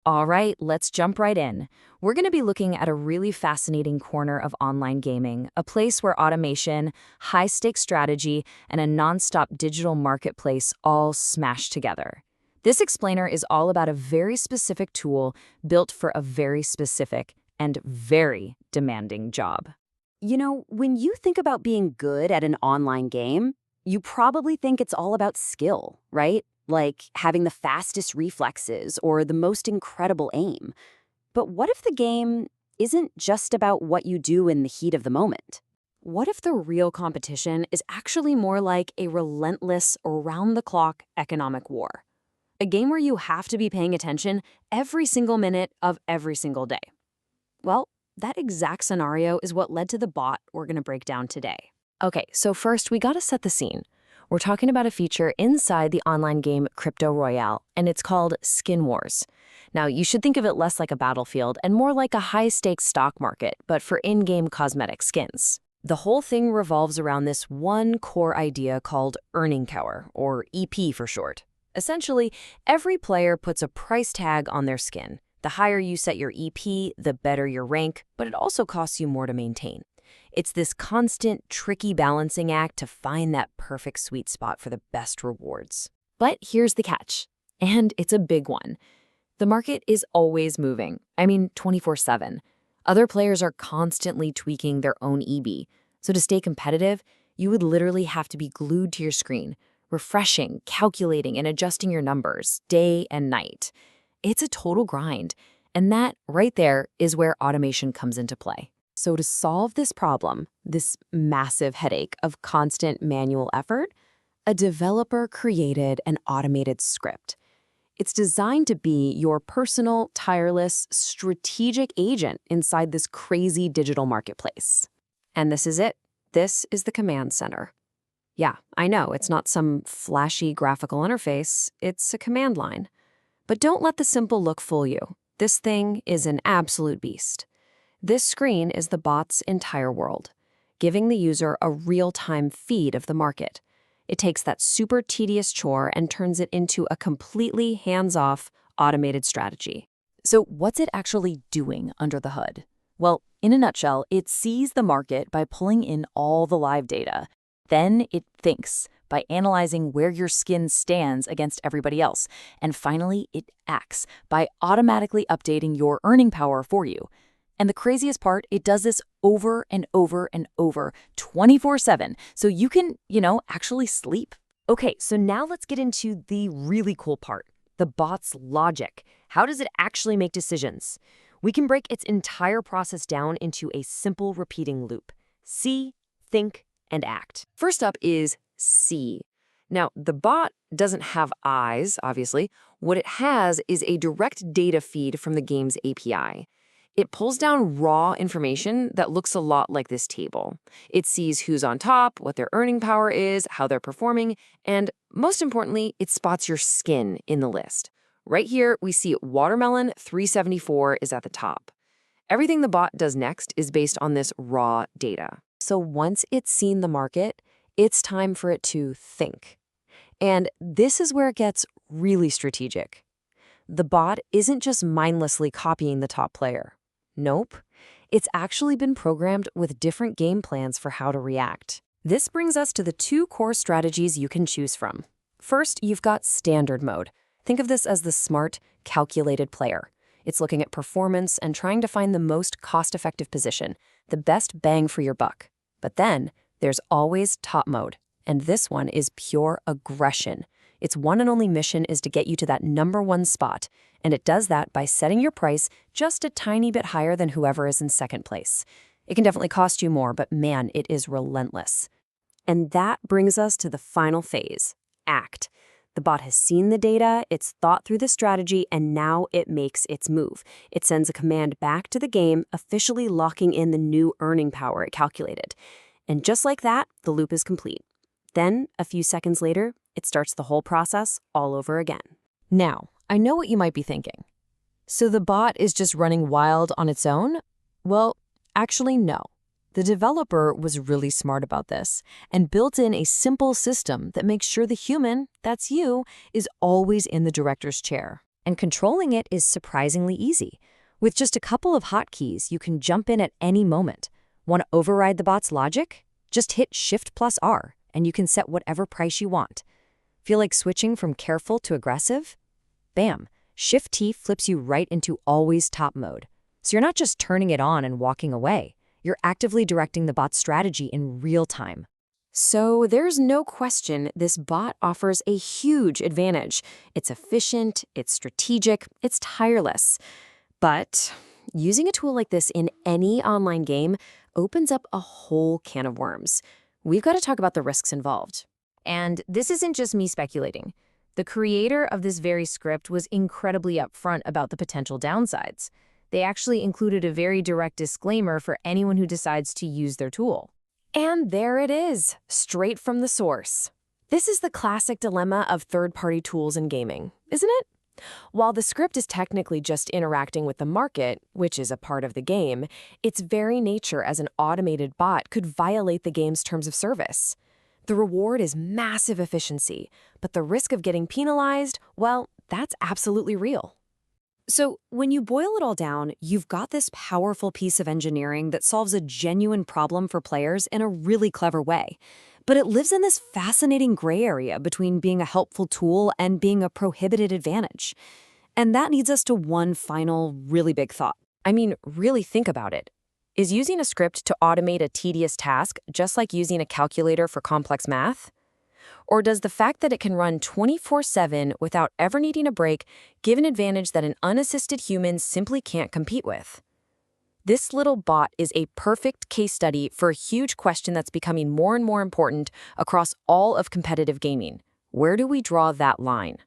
All right, let's jump right in. We're going to be looking at a really fascinating corner of online gaming, a place where automation, high-stakes strategy, and a nonstop digital marketplace all smash together. This explainer is all about a very specific tool built for a very specific and very demanding job. When you think about being good at an online game, you probably think it's all about skill, right? Like having the fastest reflexes or the most incredible aim. But what if the game isn't just about what you do in the heat of the moment? What if the real competition is actually more like a relentless, around-the-clock economic war? A game where you have to be paying attention every single minute of every single day. Well, that exact scenario is what led to the bot we're going to break down today. Okay, so first we gotta set the scene. We're talking about a feature inside the online game Crypto Royale, and it's called Skin Wars. Now, you should think of it less like a battlefield and more like a high-stakes stock market, but for in-game cosmetic skins. The whole thing revolves around this one core idea called earning power, or EP for short. Essentially, every player puts a price tag on their skin. The higher you set your EP, the better your rank, but it also costs you more to maintain. It's this constant, tricky balancing act to find that perfect sweet spot for the best rewards. But here's the catch, and it's a big one. The market is always moving, 24/7. Other players are constantly tweaking their own EB. So to stay competitive, you would literally have to be glued to your screen, refreshing, calculating, and adjusting your numbers day and night. It's a total grind, and that right there is where automation comes into play. So to solve this problem, this massive headache of constant manual effort, a developer created an automated script. It's designed to be your personal, tireless, strategic agent inside this crazy digital marketplace. And this is it. This is the command center. Yeah, I know, it's not some flashy graphical interface. It's a command line. But don't let the simple look fool you. This thing is an absolute beast. This screen is the bot's entire world, giving the user a real-time feed of the market. It takes that super tedious chore and turns it into a completely hands-off, automated strategy. So what's it actually doing under the hood? Well, in a nutshell, it sees the market by pulling in all the live data. Then it thinks by analyzing where your skin stands against everybody else. And finally, it acts by automatically updating your earning power for you. And the craziest part, it does this over and over and over, 24/7, so you can, actually sleep. Okay, so now let's get into the really cool part, the bot's logic. How does it actually make decisions? We can break its entire process down into a simple repeating loop. See, think, and act. First up is see. Now, the bot doesn't have eyes, obviously. What it has is a direct data feed from the game's API. It pulls down raw information that looks a lot like this table. It sees who's on top, what their earning power is, how they're performing, and most importantly, it spots your skin in the list. Right here, we see Watermelon 374 is at the top. Everything the bot does next is based on this raw data. So once it's seen the market, it's time for it to think. And this is where it gets really strategic. The bot isn't just mindlessly copying the top player. Nope. It's actually been programmed with different game plans for how to react. This brings us to the two core strategies you can choose from. First, you've got standard mode. Think of this as the smart, calculated player. It's looking at performance and trying to find the most cost-effective position, the best bang for your buck. But then, there's always top mode, and this one is pure aggression. Its one and only mission is to get you to that #1 spot, and it does that by setting your price just a tiny bit higher than whoever is in second place. It can definitely cost you more, but man, it is relentless. And that brings us to the final phase, act. The bot has seen the data, it's thought through the strategy, and now it makes its move. It sends a command back to the game, officially locking in the new earning power it calculated. And just like that, the loop is complete. Then, a few seconds later, it starts the whole process all over again. Now, I know what you might be thinking. So the bot is just running wild on its own? Well, actually, no. The developer was really smart about this and built in a simple system that makes sure the human, that's you, is always in the director's chair. And controlling it is surprisingly easy. With just a couple of hotkeys, you can jump in at any moment. Want to override the bot's logic? Just hit Shift+R, and you can set whatever price you want. Feel like switching from careful to aggressive? Bam! Shift-T flips you right into always top mode. So you're not just turning it on and walking away. You're actively directing the bot's strategy in real time. So there's no question this bot offers a huge advantage. It's efficient, it's strategic, it's tireless. But using a tool like this in any online game opens up a whole can of worms. We've got to talk about the risks involved. And this isn't just me speculating. The creator of this very script was incredibly upfront about the potential downsides. They actually included a very direct disclaimer for anyone who decides to use their tool. And there it is, straight from the source. This is the classic dilemma of third-party tools in gaming, isn't it? While the script is technically just interacting with the market, which is a part of the game, its very nature as an automated bot could violate the game's terms of service. The reward is massive efficiency, but the risk of getting penalized, well, that's absolutely real. So when you boil it all down, you've got this powerful piece of engineering that solves a genuine problem for players in a really clever way. But it lives in this fascinating gray area between being a helpful tool and being a prohibited advantage. And that leads us to one final, really big thought. I mean, really think about it. Is using a script to automate a tedious task just like using a calculator for complex math? Or does the fact that it can run 24/7 without ever needing a break give an advantage that an unassisted human simply can't compete with? This little bot is a perfect case study for a huge question that's becoming more and more important across all of competitive gaming. Where do we draw that line?